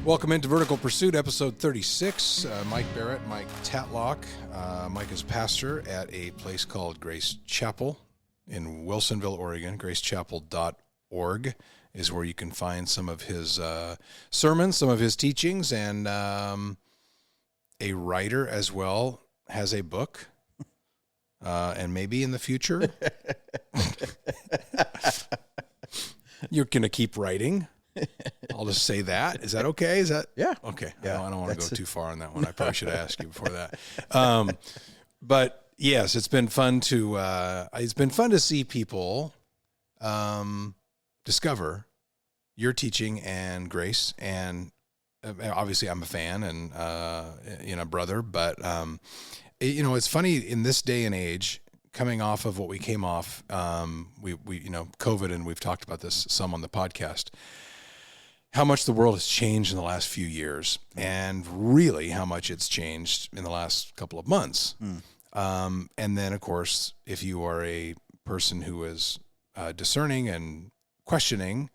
Welcome into Vertical Pursuit, episode 36. Mike Barrett, Mike Tatlock. Mike is pastor at a place called Grace Chapel in Wilsonville, Oregon. gracechapel.org is where you can find some of his sermons, some of his teachings, and a writer as well has a book, and maybe in the future you're going to keep writing. I'll just say that. Is that okay? Is that? Yeah. Okay. Yeah, I don't want to go too far on that one. I probably should have asked you before that. But yes, it's been fun to see people discover your teaching and grace. And obviously I'm a fan and, brother, but, it's funny in this day and age, coming off of what we came off, we COVID, and we've talked about this some on the podcast, how much the world has changed in the last few years, and really how much it's changed in the last couple of months. And then, of course, if you are a person who is discerning and questioning,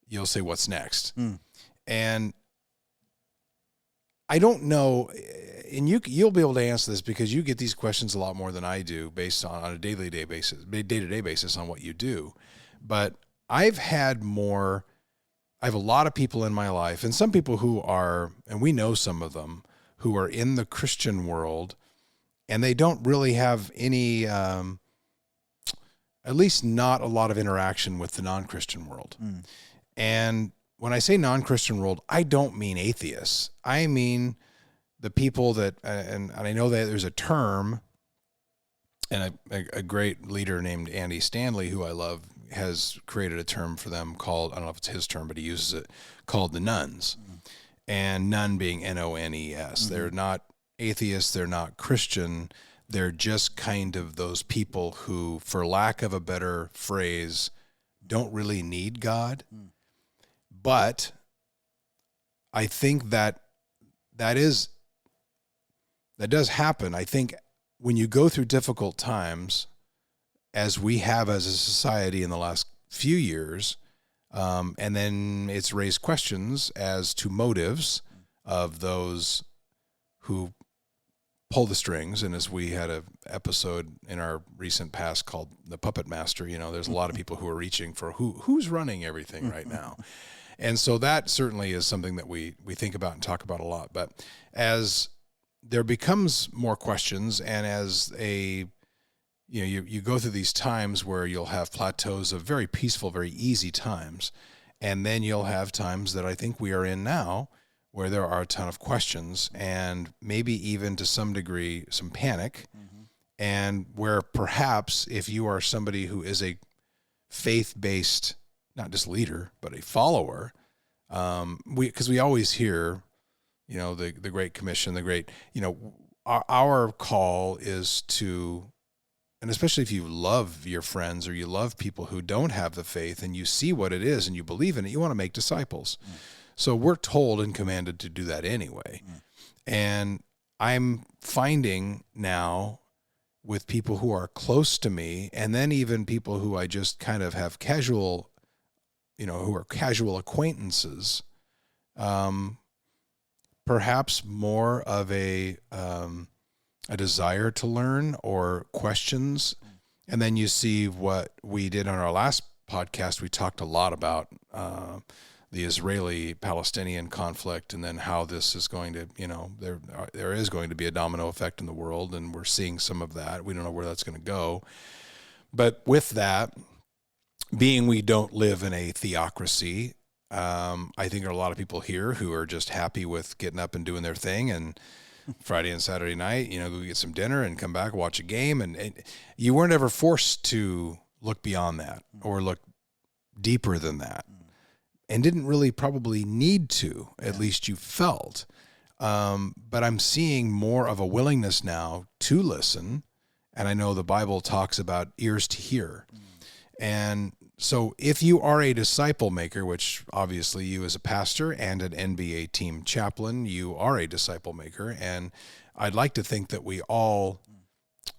you'll say, what's next? And I don't know, and you'll be able to answer this because you get these questions a lot more than I do based on a day-to-day basis on what you do. But I have a lot of people in my life, and some people who are, and we know some of them, who are in the Christian world, and they don't really have any, at least not a lot of interaction with the non-Christian world. And when I say non-Christian world, I don't mean atheists. I mean the people that, and I know that there's a term, and a great leader named Andy Stanley, who I love, has created a term for them called, I don't know if it's his term, but he uses it, called the nuns. And nun being N-O-N-E-S. They're not atheists, they're not Christian, they're just kind of those people who, for lack of a better phrase, don't really need God. But I think that does happen. I think when you go through difficult times, as we have as a society in the last few years, and then it's raised questions as to motives of those who pull the strings. And as we had an episode in our recent past called The Puppet Master, there's a lot of people who are reaching for who's running everything right now. And so that certainly is something that we think about and talk about a lot. But as there becomes more questions, and as you go through these times where you'll have plateaus of very peaceful, very easy times, and then you'll have times that I think we are in now where there are a ton of questions and maybe even to some degree some panic, and where perhaps if you are somebody who is a faith-based, not just leader, but a follower, because we always hear, the Great Commission, our call is to, and especially if you love your friends or you love people who don't have the faith and you see what it is and you believe in it, you want to make disciples. So we're told and commanded to do that anyway. And I'm finding now with people who are close to me, and then even people who I just kind of have casual, who are casual acquaintances, perhaps more of a desire to learn or questions. And then you see what we did on our last podcast. We talked a lot about the Israeli-Palestinian conflict, and then how this is going to, there is going to be a domino effect in the world, and we're seeing some of that. We don't know where that's going to go. But with that, being we don't live in a theocracy, I think there are a lot of people here who are just happy with getting up and doing their thing, and Friday and Saturday night, go get some dinner and come back, watch a game. And you weren't ever forced to look beyond that or look deeper than that, and didn't really probably need to, at least you felt. But I'm seeing more of a willingness now to listen. And I know the Bible talks about ears to hear. And so if you are a disciple maker, which obviously you as a pastor and an NBA team chaplain, you are a disciple maker. And I'd like to think that we all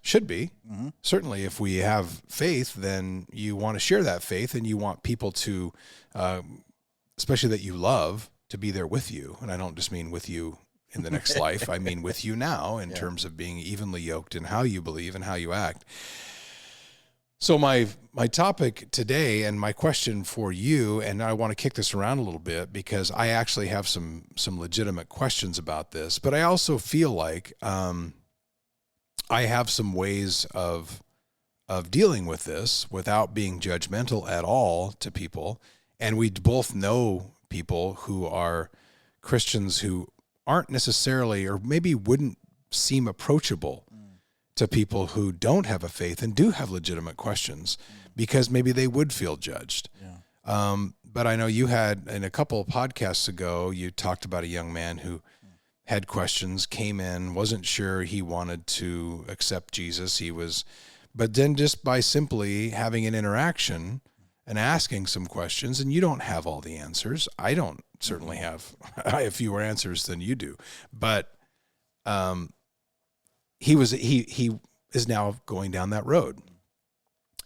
should be. Certainly if we have faith, then you want to share that faith, and you want people to, especially that you love, to be there with you. And I don't just mean with you in the next life. I mean with you now in terms of being evenly yoked in how you believe and how you act. So my topic today and my question for you, and I want to kick this around a little bit because I actually have some legitimate questions about this, but I also feel like I have some ways of dealing with this without being judgmental at all to people. And we both know people who are Christians who aren't necessarily, or maybe wouldn't seem approachable to people who don't have a faith and do have legitimate questions because maybe they would feel judged. Yeah. But I know you had, in a couple of podcasts ago, you talked about a young man who had questions, came in, wasn't sure he wanted to accept Jesus. But then just by simply having an interaction and asking some questions, and you don't have all the answers. I don't certainly have. I have fewer answers than you do. But he is now going down that road.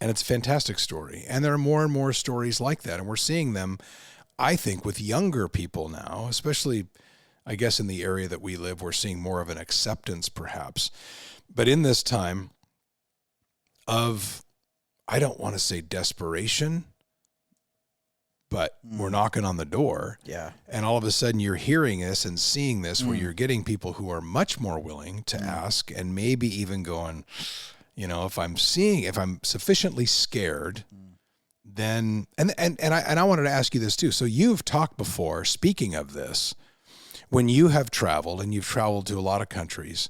And it's a fantastic story. And there are more and more stories like that. And we're seeing them, I think, with younger people now, especially, I guess, in the area that we live, we're seeing more of an acceptance perhaps. But in this time of, I don't want to say desperation, but we're knocking on the door. Yeah. And all of a sudden you're hearing this and seeing this where you're getting people who are much more willing to ask and maybe even going, if I'm sufficiently scared, then, and I wanted to ask you this too. So you've talked before, speaking of this, when you have traveled and you've traveled to a lot of countries,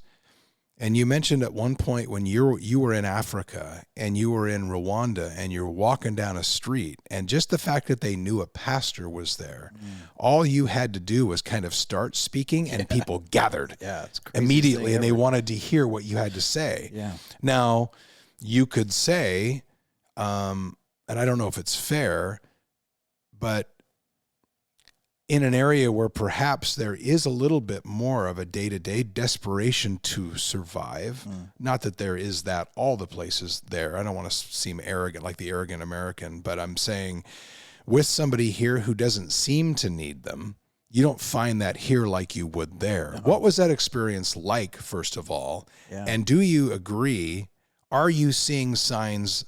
and you mentioned at one point when you were in Africa and you were in Rwanda and you're walking down a street, and just the fact that they knew a pastor was there, all you had to do was kind of start speaking and people gathered immediately and they wanted to hear what you had to say. Yeah. Now, you could say, and I don't know if it's fair, but in an area where perhaps there is a little bit more of a day-to-day desperation to survive, not that there is that all the places there. I don't want to seem arrogant, like the arrogant American, but I'm saying with somebody here who doesn't seem to need them, you don't find that here like you would there. No. What was that experience like, first of all? Yeah. And do you agree, are you seeing signs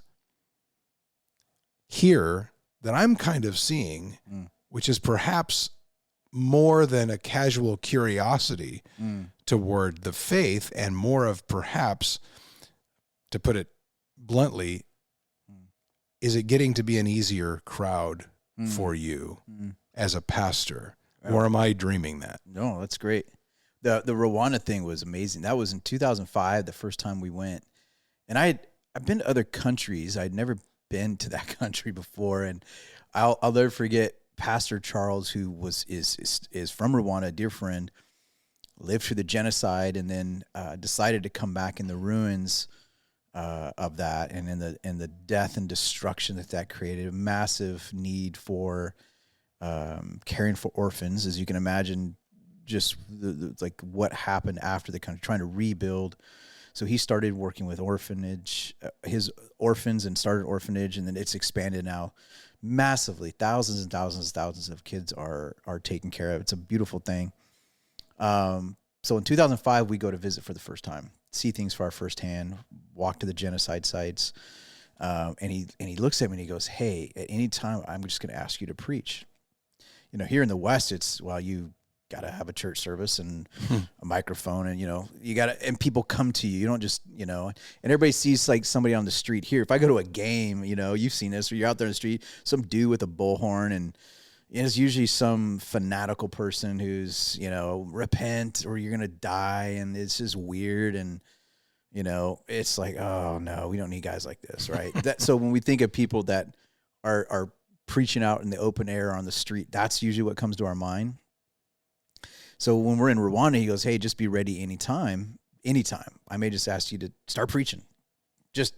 here that I'm kind of seeing, which is perhaps more than a casual curiosity toward the faith and more of perhaps, to put it bluntly, is it getting to be an easier crowd for you as a pastor? Or am I dreaming that? No, that's great. The Rwanda thing was amazing. That was in 2005, the first time we went. And I've been to other countries. I'd never been to that country before, and I'll never forget Pastor Charles, who is from Rwanda, a dear friend, lived through the genocide, and then decided to come back in the ruins of that, and in the death and destruction that created, a massive need for caring for orphans, as you can imagine, just like what happened after the country, trying to rebuild. So he started working with his orphans, and started orphanage, and then it's expanded now massively. Thousands and thousands and thousands of kids are taken care of. It's a beautiful thing. So in 2005, we go to visit for the first time, see things for our firsthand, walk to the genocide sites, and he looks at me and he goes, "Hey, at any time, I'm just going to ask you to preach." Here in the West, it's, well, you got to have a church service and a microphone, and you got to, and people come to you. You don't just, and everybody sees like somebody on the street here. If I go to a game, you've seen this, or you're out there in the street, some dude with a bullhorn, and it's usually some fanatical person who's, repent or you're going to die. And it's just weird. And, it's like, oh no, we don't need guys like this. Right. So when we think of people that are preaching out in the open air on the street, that's usually what comes to our mind. So when we're in Rwanda, he goes, "Hey, just be ready anytime. I may just ask you to start preaching. Just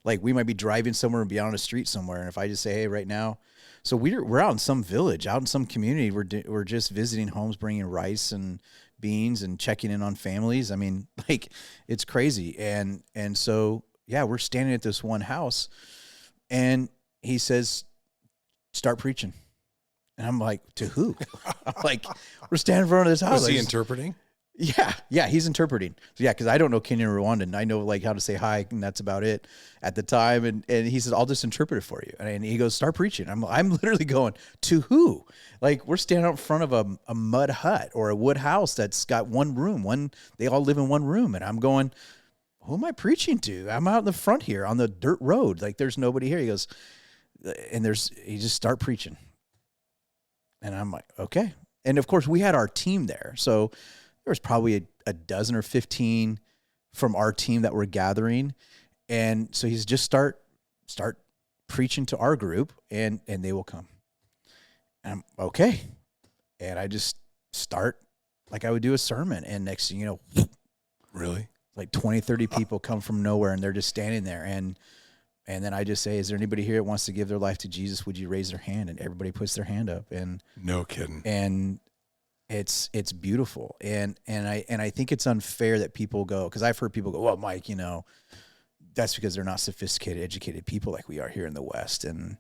like we might be driving somewhere and be out on the street somewhere. And if I just say, hey, right now," so we're out in some village, out in some community. We're just visiting homes, bringing rice and beans and checking in on families. I mean, like, it's crazy. And so, yeah, we're standing at this one house, and he says, "Start preaching." And I'm like, to who? I'm like, we're standing in front of this house. Was he interpreting? Yeah, he's interpreting. So yeah, because I don't know Kenyan or Rwandan. I know like how to say hi, and that's about it at the time. And he says, I'll just interpret it for you. And he goes, start preaching. I'm literally going, to who? Like we're standing out in front of a mud hut or a wood house that's got one room. They all live in one room. And I'm going, who am I preaching to? I'm out in the front here on the dirt road. Like there's nobody here. He goes, he just start preaching. And I'm like, okay. And of course we had our team there. So there was probably a dozen or 15 from our team that were gathering. And so he's just start preaching to our group and they will come. And I'm okay. And I just start like I would do a sermon. And next thing you know, really like 20, 30 people come from nowhere and they're just standing there. And then I just say, is there anybody here that wants to give their life to Jesus? Would you raise their hand? And everybody puts their hand up. And no kidding. And it's beautiful. And I think it's unfair that people go, because I've heard people go, well, Mike, that's because they're not sophisticated, educated people like we are here in the West. And,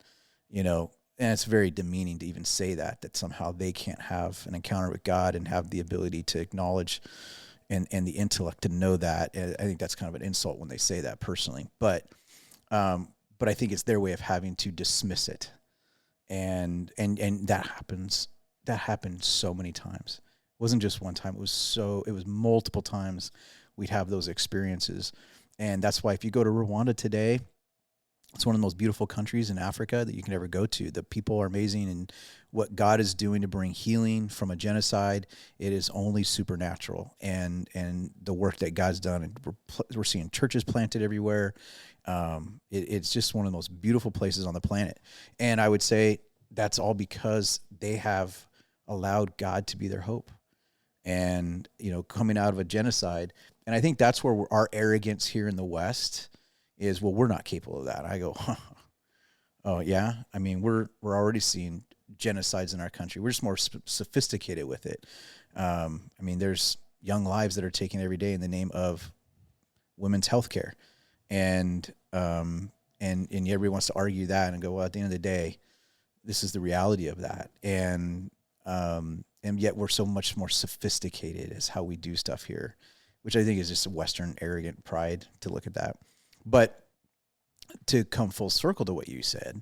and it's very demeaning to even say that somehow they can't have an encounter with God and have the ability to acknowledge and the intellect to know that. And I think that's kind of an insult when they say that personally. But I think it's their way of having to dismiss it. And that happens. That happened so many times. It wasn't just one time. It was multiple times we'd have those experiences. And that's why if you go to Rwanda today, it's one of the most beautiful countries in Africa that you can ever go to. The people are amazing, and what God is doing to bring healing from a genocide, it is only supernatural. And the work that God's done, and we're seeing churches planted everywhere. It's just one of the most beautiful places on the planet. And I would say that's all because they have allowed God to be their hope. And, coming out of a genocide. And I think that's where our arrogance here in the West is, well, we're not capable of that. I go, oh, yeah? I mean, we're already seeing genocides in our country. We're just more sophisticated with it. I mean, there's young lives that are taken every day in the name of women's health care. And everybody wants to argue that and go, well, at the end of the day, this is the reality of that. And yet we're so much more sophisticated as how we do stuff here, which I think is just a Western arrogant pride to look at that. But to come full circle to what you said,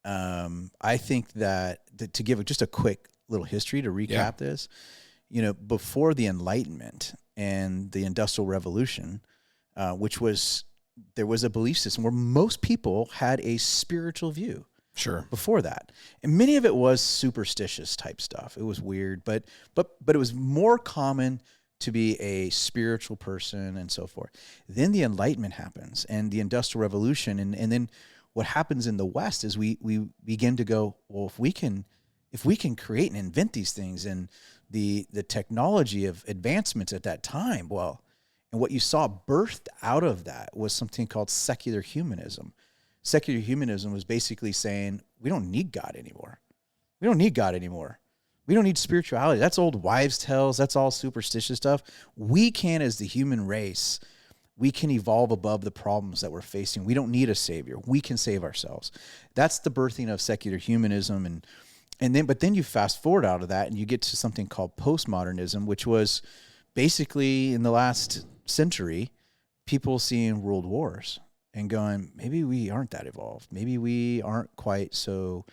I think that to give just a quick little history to recap this, before the Enlightenment and the Industrial Revolution, there was a belief system where most people had a spiritual view. Sure. Before that. And many of it was superstitious type stuff. It was weird, but it was more common to be a spiritual person and so forth. Then the Enlightenment happens and the Industrial Revolution. And then what happens in the West is we begin to go, well, if we can create and invent these things and the technology of advancements at that time, well, and what you saw birthed out of that was something called secular humanism. Secular humanism was basically saying, we don't need God anymore. We don't need God anymore. We don't need spirituality. That's old wives' tales. That's all superstitious stuff. We can, as the human race, we can evolve above the problems that we're facing. We don't need a savior. We can save ourselves. That's the birthing of secular humanism. But then you fast forward out of that and you get to something called postmodernism, which was basically in the last century, people seeing world wars and going, maybe we aren't that evolved. Maybe we aren't quite so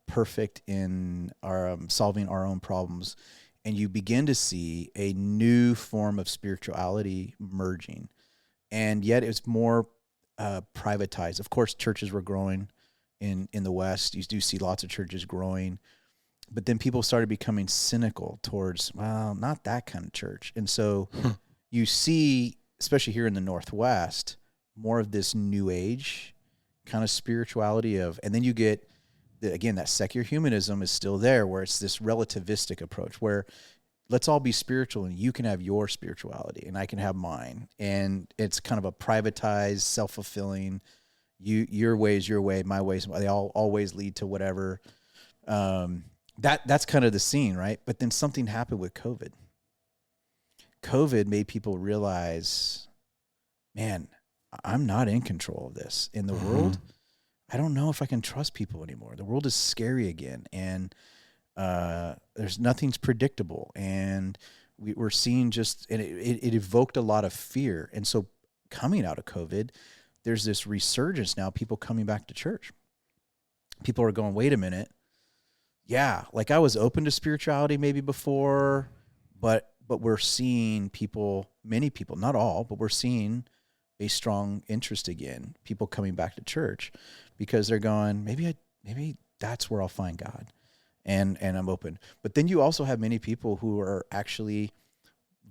perfect in our solving our own problems. And you begin to see a new form of spirituality merging. And yet it's more privatized. Of course, churches were growing in the West. You do see lots of churches growing. But then people started becoming cynical towards, well, not that kind of church. And so you see, especially here in the Northwest, more of this new age kind of spirituality and then you get, again, that secular humanism is still there, where it's this relativistic approach where let's all be spiritual and you can have your spirituality and I can have mine. And it's kind of a privatized, self-fulfilling, your way is your way, my ways, they all always lead to whatever. That's kind of the scene, right? But then something happened with COVID. COVID made people realize, man, I'm not in control of this. In the world, I don't know if I can trust people anymore. The world is scary again. And There's nothing's predictable, and we're seeing and it evoked a lot of fear. And so coming out of COVID, there's this resurgence now, people coming back to church. People are going, wait a minute. Yeah, like I was open to spirituality maybe before, but we're seeing many people, not all, but we're seeing a strong interest again. People coming back to church because they're going, maybe that's where I'll find God, and I'm open. But then you also have many people who are actually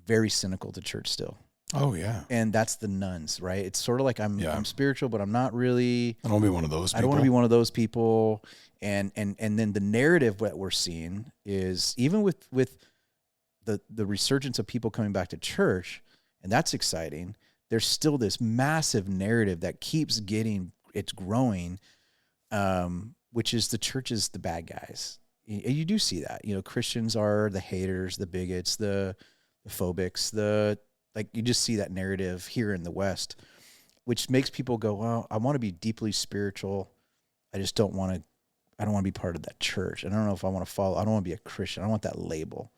very cynical to church still. Oh yeah. And that's the nuns, right? It's sort of like I'm spiritual, but I'm not really. I don't want to be one of those people. I don't want to be one of those people. And then the narrative that we're seeing is, even with the resurgence of people coming back to church, and that's exciting, there's still this massive narrative that keeps it's growing, which is the church is the bad guys. You do see that. Christians are the haters, the bigots, the phobics, you just see that narrative here in the West, which makes people go, well, I want to be deeply spiritual. I don't want to be part of that church. I don't know if I want to follow. I don't want to be a Christian. I don't want that label.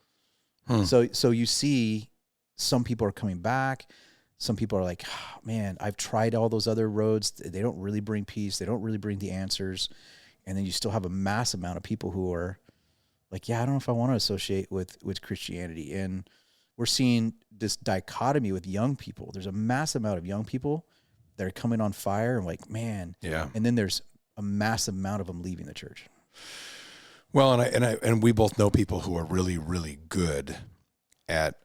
So you see some people are coming back. Some people are like, oh, man, I've tried all those other roads. They don't really bring peace. They don't really bring the answers. And then you still have a mass amount of people who are like, yeah, I don't know if I want to associate with Christianity. And we're seeing this dichotomy with young people. There's a mass amount of young people that are coming on fire and like, man. Yeah. And then there's a massive amount of them leaving the church. Well, and we both know people who are really, really good at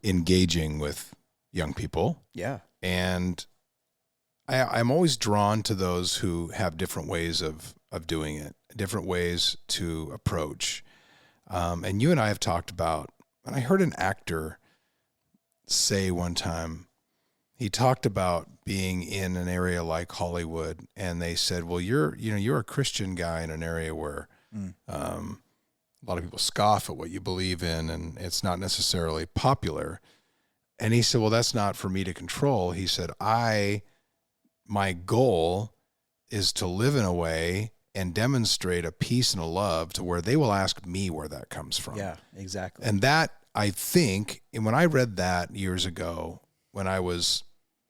engaging with young people. Yeah. And I'm always drawn to those who have different ways of doing it, different ways to approach. And you and I have talked about, and I heard an actor say one time, he talked about being in an area like Hollywood, and they said, well, you're a Christian guy in an area where a lot of people scoff at what you believe in, and it's not necessarily popular. And he said, well, that's not for me to control. He said, my goal is to live in a way and demonstrate a peace and a love to where they will ask me where that comes from. Yeah, exactly. And that, I think, and when I read that years ago, when I was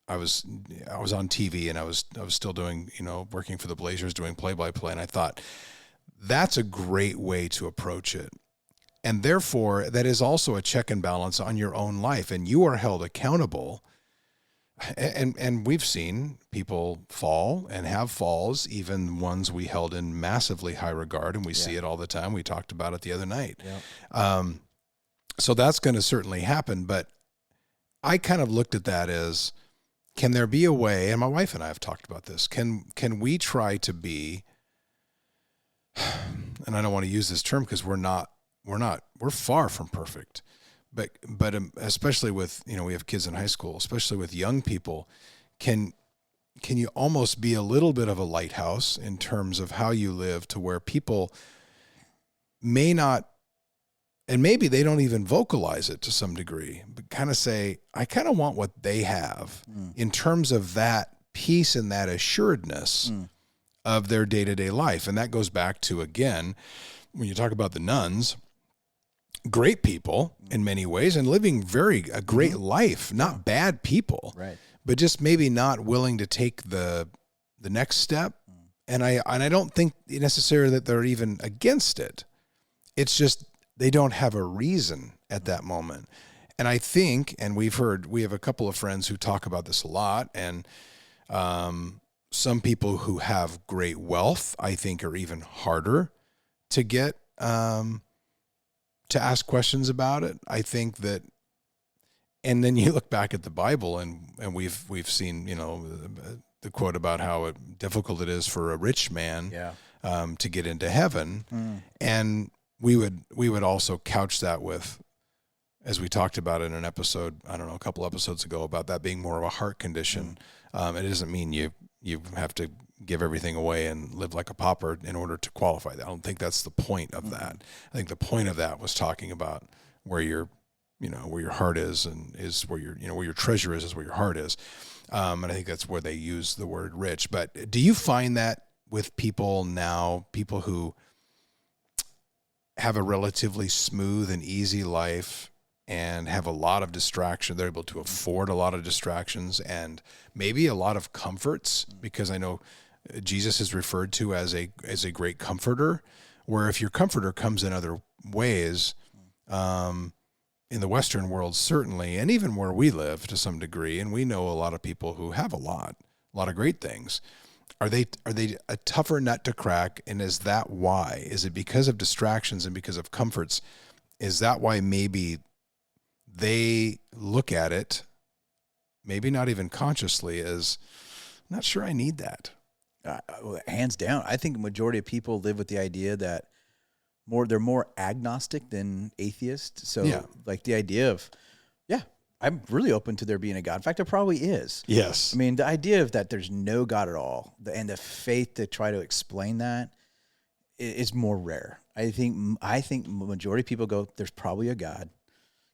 on TV and I was still doing, working for the Blazers, doing play-by-play, and I thought that's a great way to approach it. And therefore, that is also a check and balance on your own life, and you are held accountable. And we've seen people fall and have falls, even ones we held in massively high regard, and we see it all the time. We talked about it the other night. Yeah. So that's going to certainly happen, but I kind of looked at that as, can there be a way, and my wife and I have talked about this, can we try to be, and I don't want to use this term because we're far from perfect, but especially with, we have kids in high school, especially with young people, can you almost be a little bit of a lighthouse in terms of how you live, to where people may not, and maybe they don't even vocalize it to some degree, but kind of say, I kind of want what they have in terms of that peace and that assuredness of their day-to-day life. And that goes back to, again, when you talk about the nuns, great people in many ways and living a great life, not bad people, right? But just maybe not willing to take the next step. And I don't think necessarily that they're even against it. It's just they don't have a reason at that moment. And I think, and we have a couple of friends who talk about this a lot, and some people who have great wealth, I think, are even harder to get to ask questions about it. I think that, and then you look back at the Bible, and we've seen, the quote about how difficult it is for a rich man to get into heaven. And we would also couch that with, as we talked about in an episode, I don't know, a couple episodes ago, about that being more of a heart condition. It doesn't mean you have to give everything away and live like a pauper in order to qualify that. I don't think that's the point of that. I think the point of that was talking about where your heart is, and is where where your treasure is where your heart is. And I think that's where they use the word rich. But do you find that with people now, people who have a relatively smooth and easy life and have a lot of distraction. They're able to afford a lot of distractions and maybe a lot of comforts, because I know Jesus is referred to as a great comforter, where if your comforter comes in other ways, in the Western world, certainly, and even where we live to some degree, and we know a lot of people who have a lot of great things. Are they a tougher nut to crack? And is that why? Is it because of distractions and because of comforts? Is that why maybe they look at it, maybe not even consciously, as not sure I need that? Hands down, I think the majority of people live with the idea that they're more agnostic than atheist. So Yeah. like the idea of, I'm really open to there being a God. In fact, there probably is. Yes. I mean, the idea of that there's no God at all, and the faith to try to explain that is more rare. I think majority of people go, there's probably a God.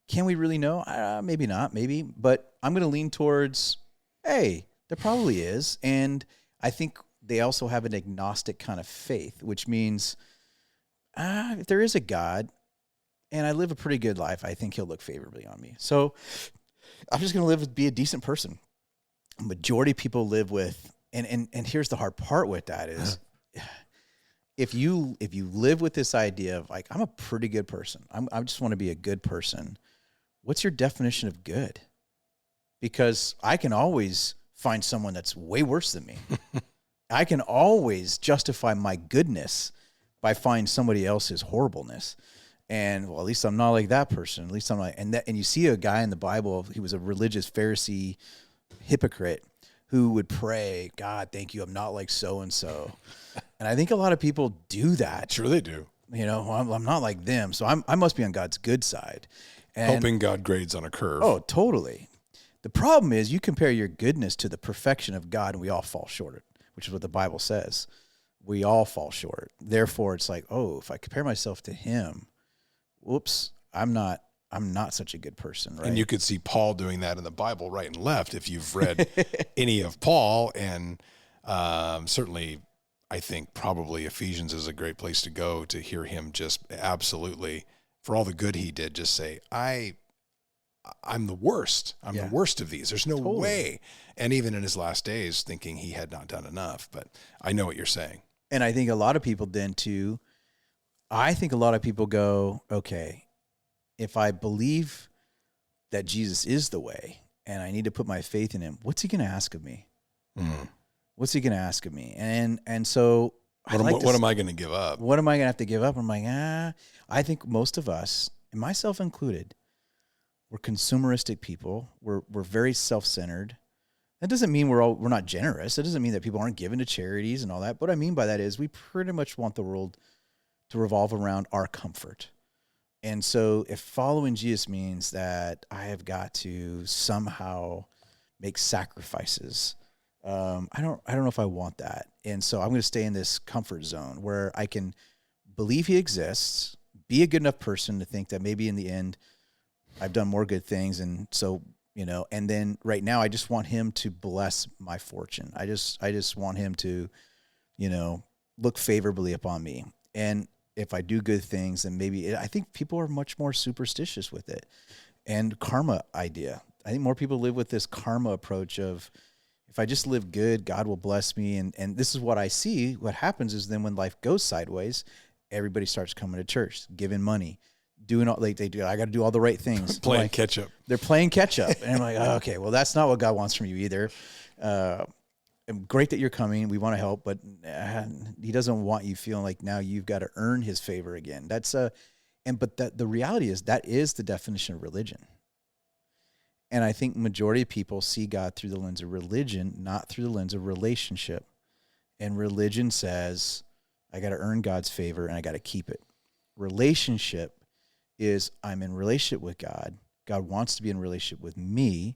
Can we really know? Maybe not, maybe. But I'm going to lean towards, hey, there probably is. And I think they also have an agnostic kind of faith, which means if there is a God and I live a pretty good life, I think he'll look favorably on me. So I'm just going to be a decent person. Majority of people live with, and here's the hard part with that is, if you live with this idea of like, I'm a pretty good person, I just want to be a good person. What's your definition of good? Because I can always find someone that's way worse than me. I can always justify my goodness by finding somebody else's horribleness. And well, at least I'm not like that person. At least I'm like, and you see a guy in the Bible, he was a religious Pharisee hypocrite who would pray, God, thank you, I'm not like so-and-so. And I think a lot of people do that. Sure they do. You know, I'm not like them, so I must be on God's good side. And, hoping God grades on a curve. Oh, totally. The problem is you compare your goodness to the perfection of God, and we all fall short, which is what the Bible says. We all fall short. Therefore, it's like, oh, if I compare myself to him, whoops, I'm not such a good person, right? And you could see Paul doing that in the Bible right and left if you've read any of Paul. And certainly, I think probably Ephesians is a great place to go to hear him just absolutely, for all the good he did, just say, I'm the worst. I'm the worst of these. There's no way. And even in his last days, thinking he had not done enough. But I know what you're saying. And I think a lot of people then too, I think a lot of people go, okay, if I believe that Jesus is the way and I need to put my faith in him, what's he going to ask of me? What's he going to ask of me? And so what am I going to give up? What am I going to have to give up? I'm like, I think most of us, and myself included, we're consumeristic people. We're very self-centered. That doesn't mean we're not generous. It doesn't mean that people aren't given to charities and all that. What I mean by that is we pretty much want the world to revolve around our comfort. And so if following Jesus means that I have got to somehow make sacrifices, I don't know if I want that. And so I'm going to stay in this comfort zone where I can believe he exists, be a good enough person to think that maybe in the end I've done more good things. And so, you know, and then right now I just want him to bless my fortune. I just want him to, you know, look favorably upon me. And if I do good things, then maybe I think people are much more superstitious with it. And karma idea. I think more people live with this karma approach of, if I just live good, God will bless me. And this is what I see. What happens is then when life goes sideways, everybody starts coming to church, giving money, doing all they do. I got to do all the right things. Playing catch up. They're playing catch up. And I'm like, oh, okay, well, that's not what God wants from you either. Great that you're coming. We want to help, but he doesn't want you feeling like now you've got to earn his favor again. But the reality is that is the definition of religion. And I think majority of people see God through the lens of religion, not through the lens of relationship. And religion says, I got to earn God's favor and I got to keep it. Relationship is I'm in relationship with God. God wants to be in relationship with me,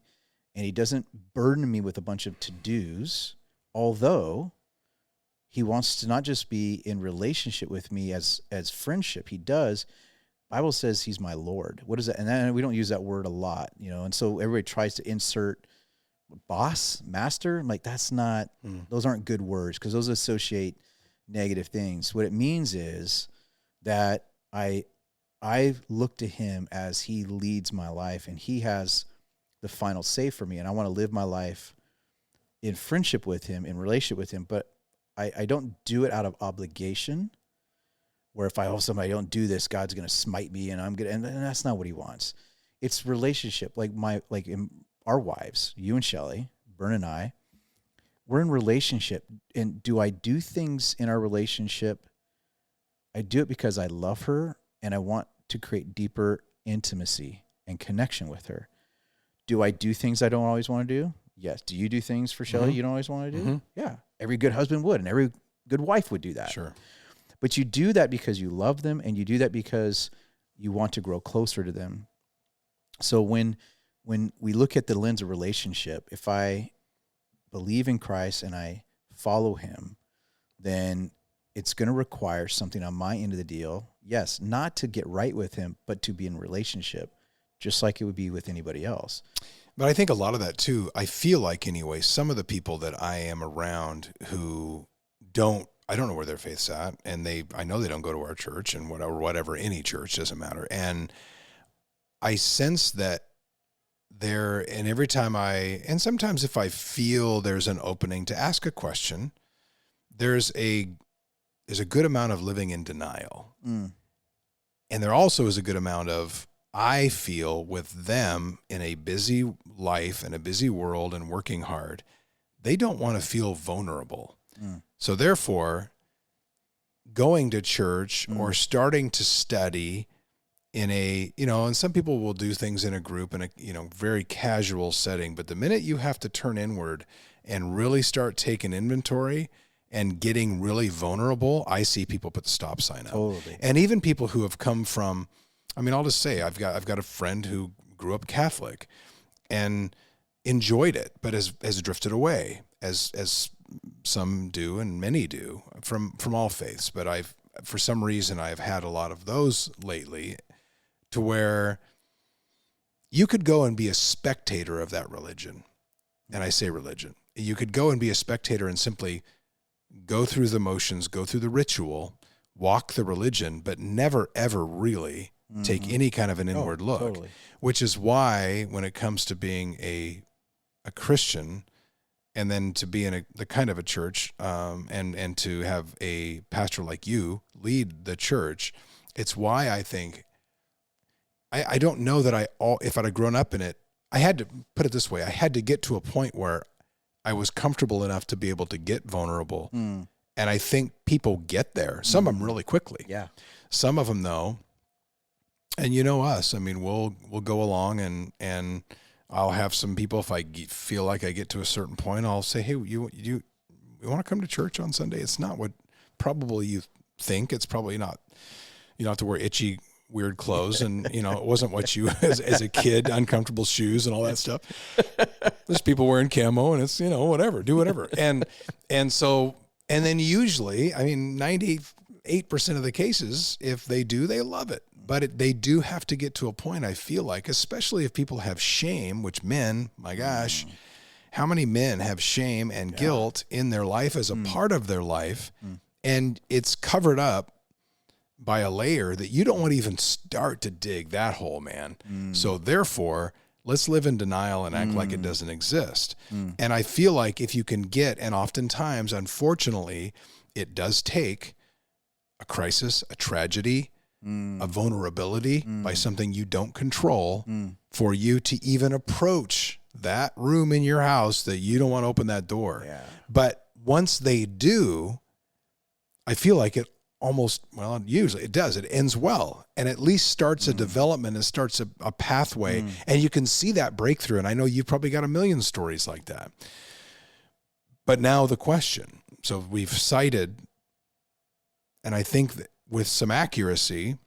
and he doesn't burden me with a bunch of to-dos, although he wants to not just be in relationship with me as friendship. He does. Bible says he's my Lord. What is that? And then we don't use that word a lot, you know, and so everybody tries to insert boss, master. I'm like, that's not, those aren't good words because those associate negative things. What it means is that I look to him as he leads my life, and he has the final say for me. And I want to live my life in friendship with him, in relationship with him. But I don't do it out of obligation, where if I owe somebody, I don't do this, God's going to smite me, and and that's not what he wants. It's relationship. Like our wives, you and Shelly, Bern and I, we're in relationship. And do I do things in our relationship? I do it because I love her and I want to create deeper intimacy and connection with her. Do I do things I don't always want to do? Yes. Do you do things for Shelly you don't always want to do? Mm-hmm. Yeah. Every good husband would, and every good wife would do that. Sure. But you do that because you love them, and you do that because you want to grow closer to them. So when we look at the lens of relationship, if I believe in Christ and I follow him, then it's going to require something on my end of the deal. Yes, not to get right with him, but to be in relationship, just like it would be with anybody else. But I think a lot of that too, I feel like anyway, some of the people that I am around who I don't know where their faith's at, and I know they don't go to our church, and whatever, any church, doesn't matter. And I sense that and every time and sometimes if I feel there's an opening to ask a question, there's a good amount of living in denial. Mm. And there also is a good amount of, I feel with them in a busy life and a busy world and working hard, they don't want to feel vulnerable. Mm. So therefore, going to church or starting to study in and some people will do things in a group in a, very casual setting, but the minute you have to turn inward and really start taking inventory and getting really vulnerable, I see people put the stop sign up. Totally. And even people who have come from, I'll just say, I've got a friend who grew up Catholic and enjoyed it, but has drifted away, as some do and many do from all faiths. But for some reason, I've had a lot of those lately, to where you could go and be a spectator of that religion. And I say religion. You could go and be a spectator and simply go through the motions, go through the ritual, walk the religion, but never, ever really take any kind of an inward look. Totally. Which is why when it comes to being a Christian, and then to be in the kind of a church, and to have a pastor like you lead the church, it's why I think, I don't know that if I'd have grown up in it, I had to put it this way, I had to get to a point where I was comfortable enough to be able to get vulnerable. And I think people get there, some of them really quickly. Yeah. Some of them though, and us, we'll go along and I'll have some people, if I feel like I get to a certain point, I'll say, hey, you want to come to church on Sunday? It's not what probably you think. It's probably not, you don't have to wear itchy, weird clothes, and it wasn't what you as a kid, uncomfortable shoes and all that stuff. There's people wearing camo, and it's whatever, do whatever. And then usually, 98% of the cases, if they do, they love it. But they do have to get to a point, I feel like, especially if people have shame, which men, my gosh, how many men have shame and guilt in their life as a part of their life, and it's covered up by a layer that you don't want to even start to dig that hole, man. So therefore, let's live in denial and act like it doesn't exist. And I feel like if you can and oftentimes, unfortunately, it does take a crisis, a tragedy, a vulnerability by something you don't control for you to even approach that room in your house that you don't want to open that door. Yeah. But once they do, I feel like it usually it does. It ends well, and at least starts a development and starts a pathway, and you can see that breakthrough. And I know you've probably got a million stories like that. But now the question, so we've cited, and I think that with some accuracy,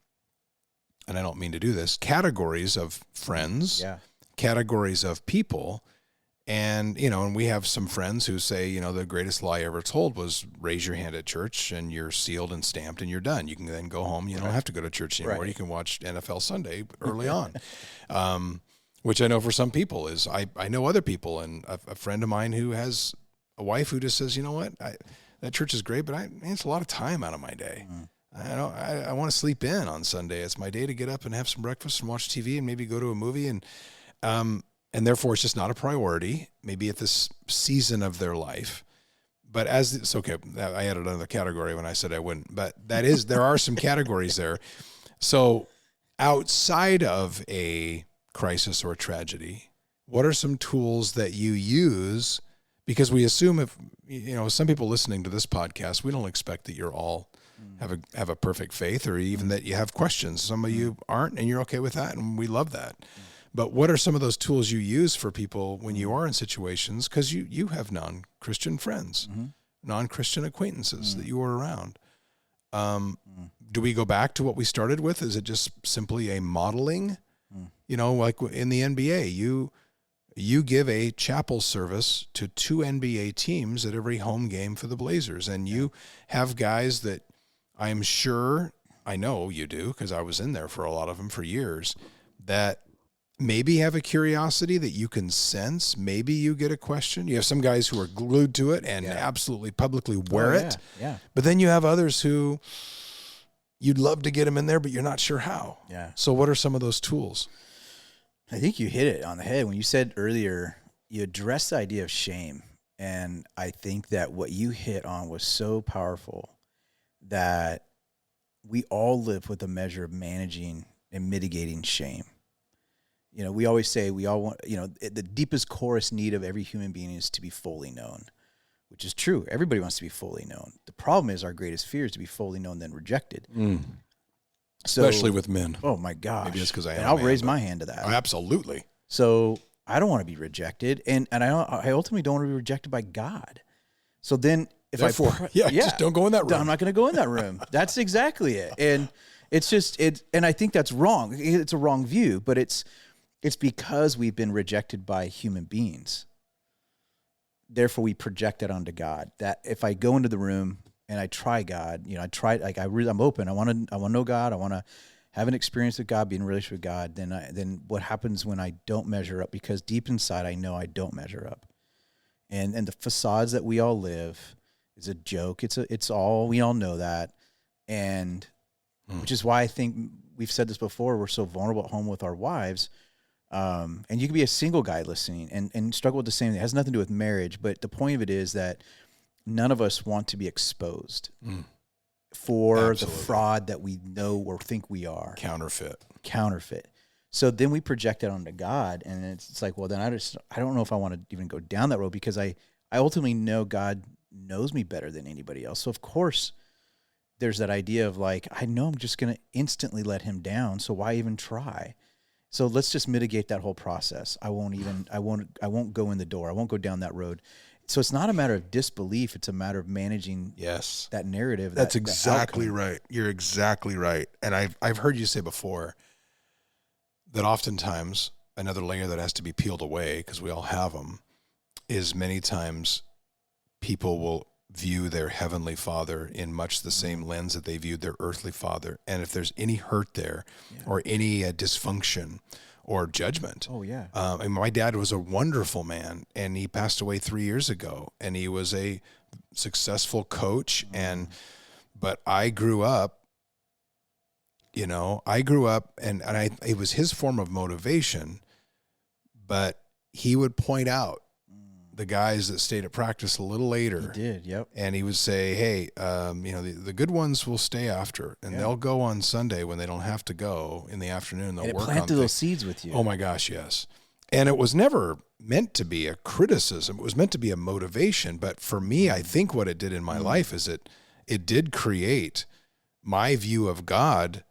and I don't mean to do this, categories of friends, categories of people. And, and we have some friends who say, the greatest lie ever told was raise your hand at church and you're sealed and stamped and you're done. You can then go home. You don't have to go to church anymore. Right. You can watch NFL Sunday early on, which I know for some people is, I know other people, and a friend of mine who has a wife who just says, you know what, that church is great, but it's a lot of time out of my day. I want to sleep in on Sunday. It's my day to get up and have some breakfast and watch TV and maybe go to a movie. And therefore it's just not a priority, maybe at this season of their life. But it's okay. I added another category when I said I wouldn't, but there are some categories there. So outside of a crisis or a tragedy, what are some tools that you use? Because we assume if, some people listening to this podcast, we don't expect that you're all have a perfect faith or even that you have questions. Some of you aren't, and you're okay with that. And we love that. But what are some of those tools you use for people when you are in situations? Because you have non-Christian friends, non-Christian acquaintances that you are around. Do we go back to what we started with? Is it just simply a modeling? Like in the NBA, you give a chapel service to 2 NBA teams at every home game for the Blazers. And you have guys that I'm sure, I know you do, because I was in there for a lot of them for years, that maybe have a curiosity that you can sense. Maybe you get a question. You have some guys who are glued to it and absolutely publicly wear it. Yeah. But then you have others who you'd love to get them in there, but you're not sure how. Yeah. So what are some of those tools? I think you hit it on the head. When you said earlier, you addressed the idea of shame. And I think that what you hit on was so powerful that we all live with a measure of managing and mitigating shame. We always say we all want, the deepest, chorus need of every human being is to be fully known, which is true. Everybody wants to be fully known. The problem is our greatest fear is to be fully known, then rejected. Especially with men. Oh my gosh. Maybe it's because I am. And I'll raise my hand to that. Oh, absolutely. So I don't want to be rejected. And I ultimately don't want to be rejected by God. So then just don't go in that room. I'm not going to go in that room. That's exactly it. And it's just, and I think that's wrong. It's a wrong view, but it's because we've been rejected by human beings. Therefore, we project it onto God. That if I go into the room and I try God, I'm open. I want to know God. I want to have an experience with God, be in a relationship with God. Then what happens when I don't measure up? Because deep inside, I know I don't measure up. And the facades that we all live is a joke. We all know that. And which is why I think we've said this before. We're so vulnerable at home with our wives. And you can be a single guy listening and struggle with the same thing. It has nothing to do with marriage, but the point of it is that none of us want to be exposed for the fraud that we know or think we are. Counterfeit. So then we project it onto God, and it's like, well, then I don't know if I want to even go down that road, because I ultimately know God knows me better than anybody else. So of course there's that idea of like, I know I'm just going to instantly let him down. So why even try? So let's just mitigate that whole process. I won't go in the door. I won't go down that road. So it's not a matter of disbelief. It's a matter of managing that narrative. That's exactly right. You're exactly right. And I've heard you say before that oftentimes another layer that has to be peeled away, because we all have them, is many times people will view their heavenly Father in much the same lens that they viewed their earthly father. And if there's any hurt there or any dysfunction or judgment. Oh, yeah. And my dad was a wonderful man, and he passed away 3 years ago, and he was a successful coach. But I grew up, and it was his form of motivation, but he would point out the guys that stayed at practice a little later. He did, yep. And he would say, hey, the good ones will stay after, and they'll go on Sunday when they don't have to go in the afternoon. They'll work on planted those seeds with you. Oh my gosh, yes. And it was never meant to be a criticism. It was meant to be a motivation. But for me, I think what it did in my life is it did create my view of God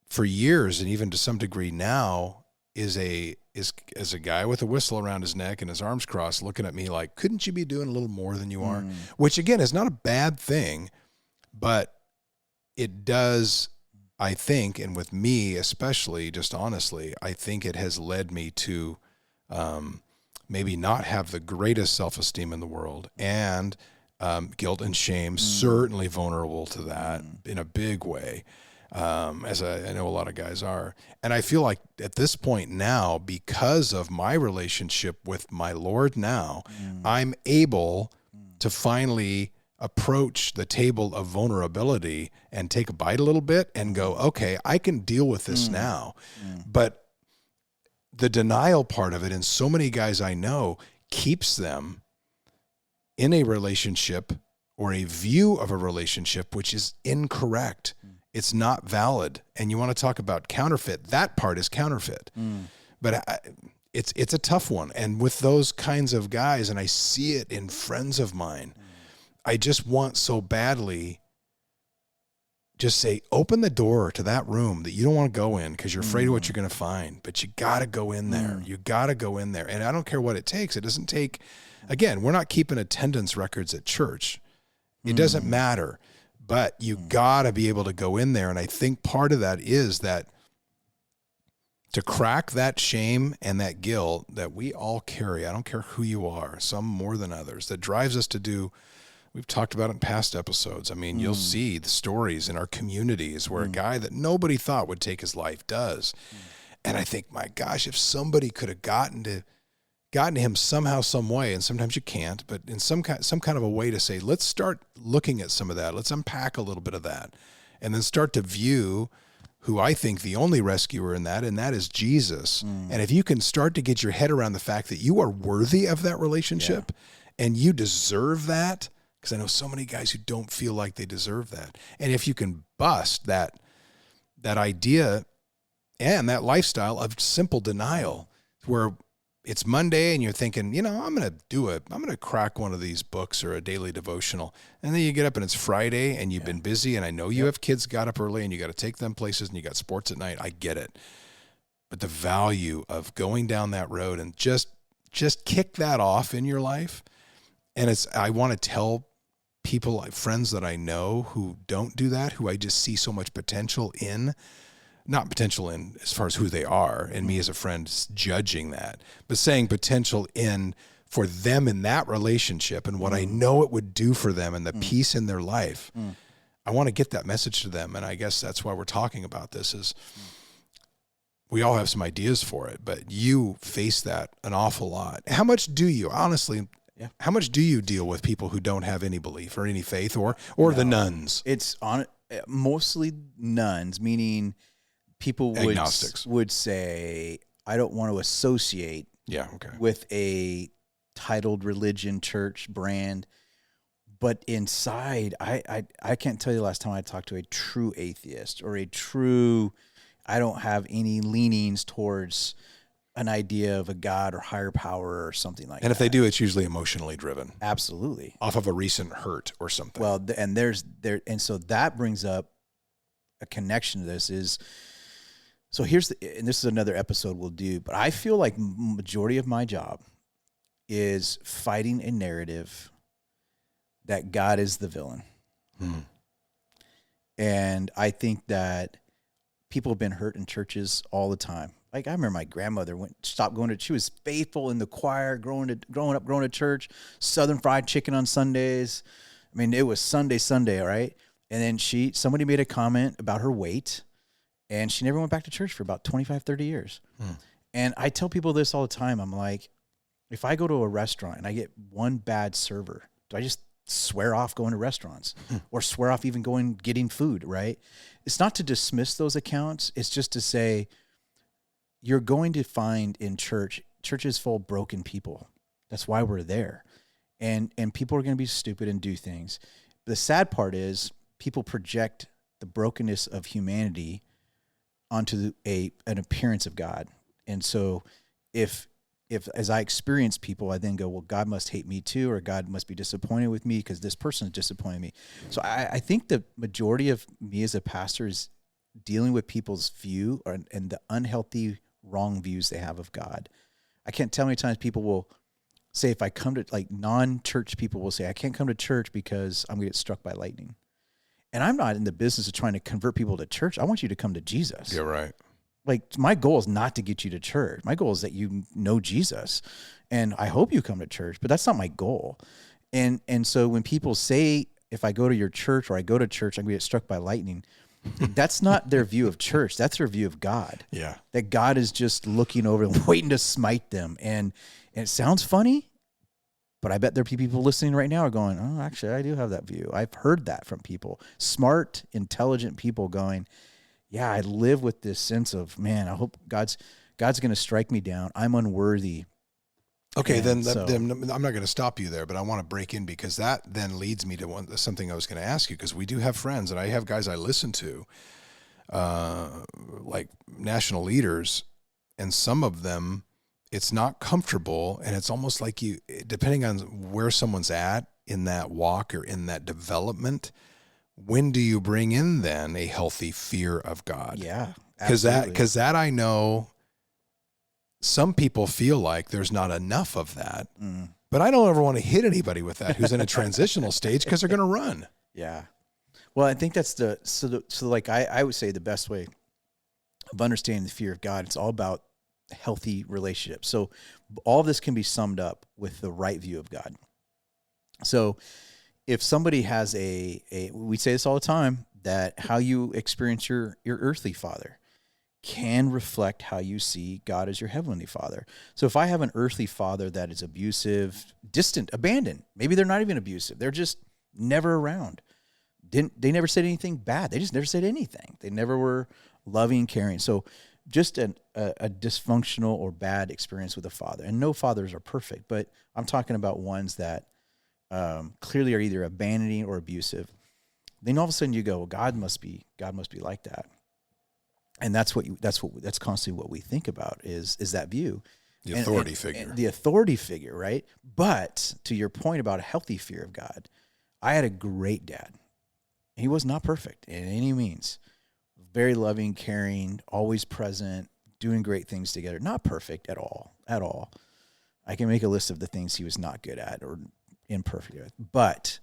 for years, and even to some degree now, is a guy with a whistle around his neck and his arms crossed looking at me like, couldn't you be doing a little more than you are? Which again is not a bad thing, but it does, I think, and with me especially, just honestly, I think it has led me to maybe not have the greatest self-esteem in the world, and guilt and shame, certainly vulnerable to that in a big way. As I know a lot of guys are. And I feel like at this point now, because of my relationship with my Lord now, I'm able to finally approach the table of vulnerability and take a bite a little bit and go, okay, I can deal with this now. But the denial part of it, and so many guys I know, keeps them in a relationship or a view of a relationship which is incorrect. It's not valid. And you want to talk about counterfeit. That part is counterfeit. But it's a tough one. And with those kinds of guys, and I see it in friends of mine, I just want so badly just say, open the door to that room that you don't want to go in because you're afraid of what you're going to find. But you got to go in there. You got to go in there. And I don't care what it takes. It doesn't take, again, we're not keeping attendance records at church. It doesn't matter. But you got to be able to go in there. And I think part of that is that to crack that shame and that guilt that we all carry, I don't care who you are, some more than others, that drives us to do, we've talked about it in past episodes. I mean, you'll see the stories in our communities where a guy that nobody thought would take his life does. And I think, my gosh, if somebody could have gotten to him somehow, some way, and sometimes you can't, but in some kind of a way to say, let's start looking at some of that. Let's unpack a little bit of that, and then start to view who I think the only rescuer in that, and that is Jesus. And if you can start to get your head around the fact that you are worthy of that relationship and you deserve that, because I know so many guys who don't feel like they deserve that. And if you can bust that idea and that lifestyle of simple denial, where it's Monday and you're thinking, I'm going to crack one of these books or a daily devotional. And then you get up and it's Friday and you've been busy, and I know you have kids, got up early, and you got to take them places, and you got sports at night. I get it. But the value of going down that road and just kick that off in your life. And I want to tell people, friends that I know who don't do that, who I just see so much potential in, not potential in as far as who they are, and me as a friend judging that, but saying potential in for them in that relationship and what I know it would do for them and the peace in their life. I want to get that message to them. And I guess that's why we're talking about this, is we all have some ideas for it, but you face that an awful lot. How much do you, honestly, how much do you deal with people who don't have any belief or any faith, or the nuns? It's mostly nuns, meaning people would say, I don't want to associate with a titled religion, church, brand. But inside, I can't tell you the last time I talked to a true atheist or I don't have any leanings towards an idea of a God or higher power or something like that. And if they do, it's usually emotionally driven. Absolutely. Off of a recent hurt or something. Well, and so that brings up a connection to this is, so and this is another episode we'll do, but I feel like majority of my job is fighting a narrative that God is the villain. And I think that people have been hurt in churches all the time. Like, I remember my grandmother stopped going she was faithful in the choir, growing up going to church, Southern fried chicken on Sundays. I mean, it was Sunday, right? And then somebody made a comment about her weight, and she never went back to church for about 25, 30 years. And I tell people this all the time. I'm like, if I go to a restaurant and I get one bad server, do I just swear off going to restaurants or swear off even getting food, right? It's not to dismiss those accounts. It's just to say, you're going to find in churches full of broken people. That's why we're there. And people are going to be stupid and do things. The sad part is people project the brokenness of humanity onto an appearance of God. And so if as I experience people, I then go, well, God must hate me too, or God must be disappointed with me because this person is disappointing me. So I think the majority of me as a pastor is dealing with people's view and the unhealthy, wrong views they have of God. I can't tell how many times people will say, if I come to, like, non-church people will say, I can't come to church because I'm going to get struck by lightning. And I'm not in the business of trying to convert people to church. I want you to come to Jesus. Yeah, right. Like, my goal is not to get you to church. My goal is that you know Jesus. And I hope you come to church, but that's not my goal. And so when people say, if I go to your church or I go to church, I'm going to get struck by lightning, that's not their view of church. That's their view of God. Yeah. That God is just looking over and waiting to smite them. And it sounds funny, But I bet there are people listening right now are going, oh, actually, I do have that view. I've heard that from people, smart, intelligent people going, yeah, I live with this sense of, man, I hope God's going to strike me down. I'm unworthy. Okay, And then I'm not going to stop you there, but I want to break in because that then leads me to something I was going to ask you, because we do have friends and I have guys I listen to, like national leaders, and some of them, it's not comfortable, and it's almost like you, depending on where someone's at in that walk or in that development, when do you bring in then a healthy fear of God? yeah, Because absolutely. that I know some people feel like there's not enough of that, but I don't ever want to hit anybody with that who's in a transitional stage, because they're going to run. Yeah. Well, I think that's so like I would say the best way of understanding the fear of God, it's all about healthy relationships. So all of this can be summed up with the right view of God. So if somebody has we say this all the time, that how you experience your earthly father can reflect how you see God as your heavenly father. So if I have an earthly father that is abusive, distant, abandoned, maybe they're not even abusive, they're just never around. They never said anything bad. They just never said anything. They never were loving, caring. So just a dysfunctional or bad experience with a father. And no fathers are perfect, but I'm talking about ones that clearly are either abandoning or abusive. Then all of a sudden you go, well, God must be like that. And that's constantly what we think about is that view. The authority figure. The authority figure, right? But to your point about a healthy fear of God, I had a great dad. He was not perfect in any means. Very loving, caring, always present, doing great things together. Not perfect at all. I can make a list of the things he was not good at or imperfect at. But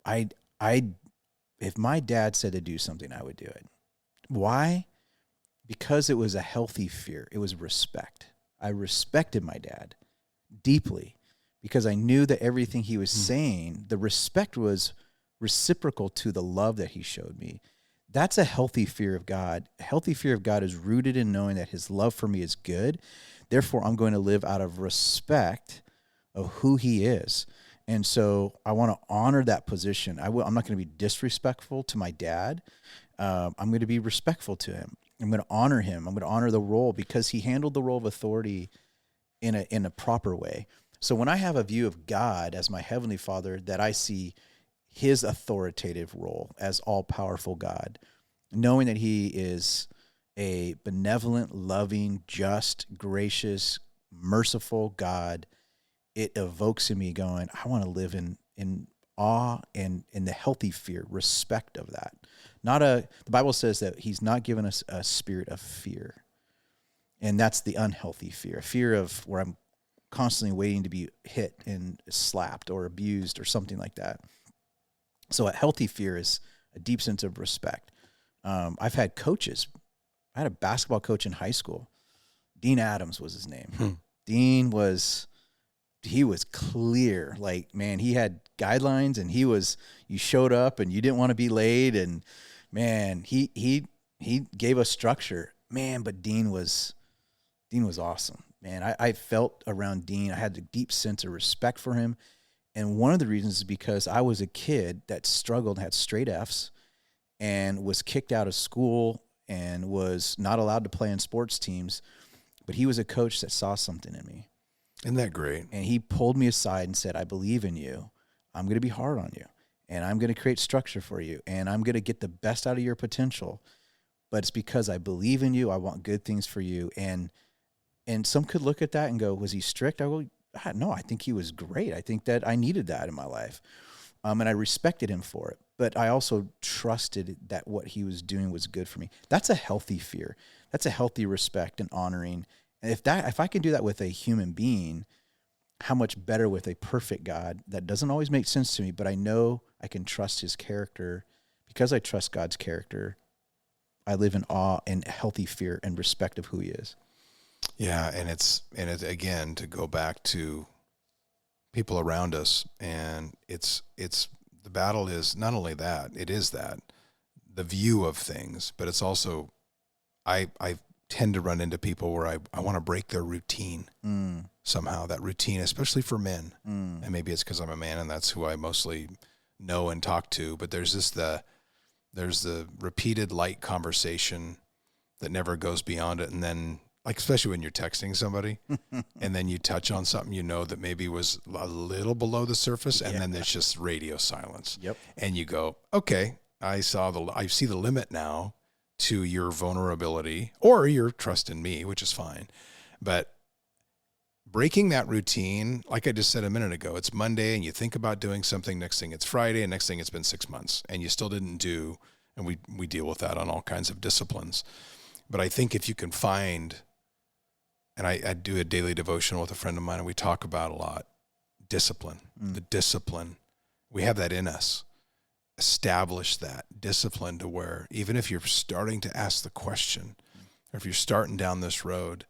if my dad said to do something, I would do it. Why? Because it was a healthy fear. It was respect. I respected my dad deeply because I knew that everything he was saying, the respect was reciprocal to the love that he showed me. That's a healthy fear of God. A healthy fear of God is rooted in knowing that his love for me is good. Therefore, I'm going to live out of respect of who he is. And so I want to honor that position. I'm not going to be disrespectful to my dad. I'm going to be respectful to him. I'm going to honor him. I'm going to honor the role because he handled the role of authority in a proper way. So when I have a view of God as my heavenly Father, that I see his authoritative role as all-powerful God, knowing that he is a benevolent, loving, just, gracious, merciful God, it evokes in me going, I want to live in awe and in the healthy fear, respect of that. The Bible says that he's not given us a spirit of fear. And that's the unhealthy fear, a fear of where I'm constantly waiting to be hit and slapped or abused or something like that. So a healthy fear is a deep sense of respect. I've had coaches. I had a basketball coach in high school. Dean Adams was his name. Dean was clear. Like, man, he had guidelines and you showed up and you didn't want to be late. And man, he gave us structure, man, but Dean was awesome, man. I felt around Dean. I had a deep sense of respect for him. And one of the reasons is because I was a kid that struggled, had straight Fs, and was kicked out of school and was not allowed to play in sports teams. But he was a coach that saw something in me. Isn't that great? And he pulled me aside and said, I believe in you. I'm going to be hard on you. And I'm going to create structure for you. And I'm going to get the best out of your potential. But it's because I believe in you. I want good things for you. And some could look at that and go, was he strict? I go, no, I think he was great. I think that I needed that in my life. And I respected him for it. But I also trusted that what he was doing was good for me. That's a healthy fear. That's a healthy respect and honoring. And if I can do that with a human being, how much better with a perfect God that doesn't always make sense to me, but I know I can trust his character. Because I trust God's character, I live in awe and healthy fear and respect of who he is. Yeah, and it's again, to go back to people around us, and it's the battle is not only that, it is that the view of things, but it's also I tend to run into people where I want to break their routine somehow, that routine, especially for men. And maybe it's because I'm a man and that's who I mostly know and talk to. But there's the repeated light conversation that never goes beyond it. And then, like, especially when you're texting somebody and then you touch on something, that maybe was a little below the surface. And then there's just radio silence. Yep. And you go, okay, I see the limit now to your vulnerability or your trust in me, which is fine. But breaking that routine, like I just said a minute ago, it's Monday and you think about doing something, next thing it's Friday, and next thing it's been 6 months and you still didn't do, and we deal with that on all kinds of disciplines. But I think if you can find, and I do a daily devotional with a friend of mine and we talk about a lot, discipline, the discipline, we have that in us. Establish that discipline to where even if you're starting to ask the question, or if you're starting down this road,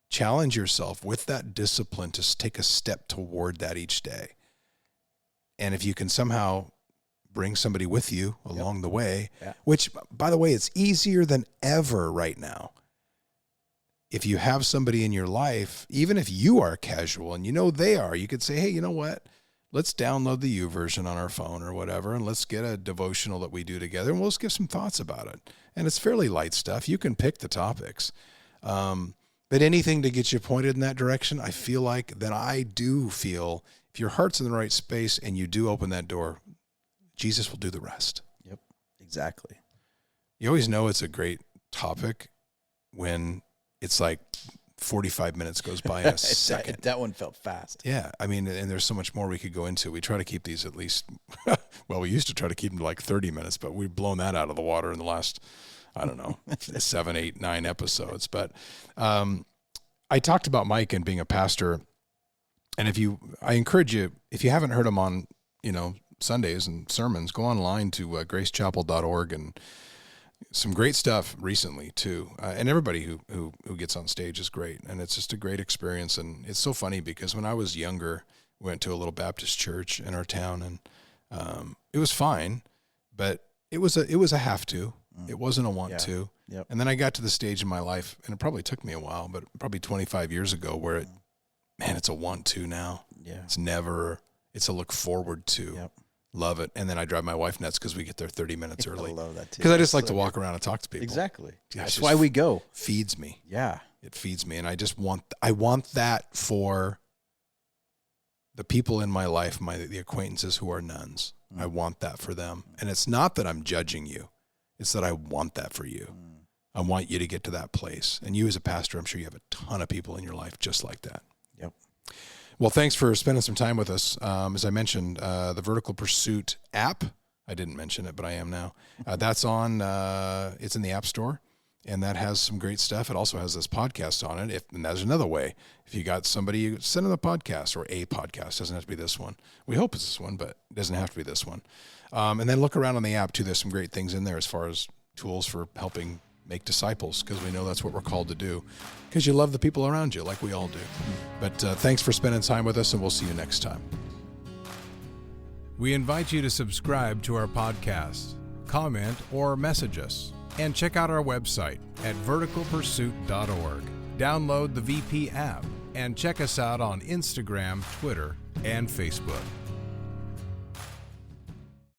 challenge yourself with that discipline to take a step toward that each day. And if you can somehow bring somebody with you along the way, which, by the way, it's easier than ever right now. If you have somebody in your life, even if you are casual and they are, you could say, hey, you know what? Let's download the YouVersion on our phone or whatever, and let's get a devotional that we do together, and we'll just give some thoughts about it. And it's fairly light stuff. You can pick the topics. But anything to get you pointed in that direction, I feel like that I do feel if your heart's in the right space and you do open that door, Jesus will do the rest. Yep, exactly. You always know it's a great topic when it's like 45 minutes goes by in a second. That one felt fast. Yeah. I mean, and there's so much more we could go into. We try to keep these at least, well, we used to try to keep them to like 30 minutes, but we've blown that out of the water in the last, I don't know, 7, 8, 9 episodes. But I talked about Mike and being a pastor. And I encourage you, if you haven't heard him on, Sundays and sermons, go online to gracechapel.org, and some great stuff recently too. And everybody who gets on stage is great. And it's just a great experience. And it's so funny because when I was younger, we went to a little Baptist church in our town, and it was fine, but it was a have to. It wasn't a want to. Yep. And then I got to the stage in my life, and it probably took me a while, but probably 25 years ago, where it's a want to now. Yeah. It's a look forward to. Yep. Love it. And then I drive my wife nuts because we get there 30 minutes early. I love that too. Because I just like to walk around and talk to people. Exactly. Yeah, that's why we go. Feeds me. Yeah. It feeds me. And I want that for the people in my life, the acquaintances who are nuns. I want that for them. And it's not that I'm judging you. It's that I want that for you. I want you to get to that place. And you as a pastor, I'm sure you have a ton of people in your life just like that. Yep. Well, thanks for spending some time with us. As I mentioned, the Vertical Pursuit app, I didn't mention it, but I am now. That's on, it's in the App Store, and that has some great stuff. It also has this podcast on it. And there's another way. If you got somebody, send them a podcast, or a podcast. It doesn't have to be this one. We hope it's this one, but it doesn't have to be this one. And then look around on the app, too. There's some great things in there as far as tools for helping make disciples, because we know that's what we're called to do, because you love the people around you like we all do. But thanks for spending time with us, and we'll see you next time. We invite you to subscribe to our podcast, comment, or message us, and check out our website at verticalpursuit.org. Download the VP app and check us out on Instagram, Twitter, and Facebook.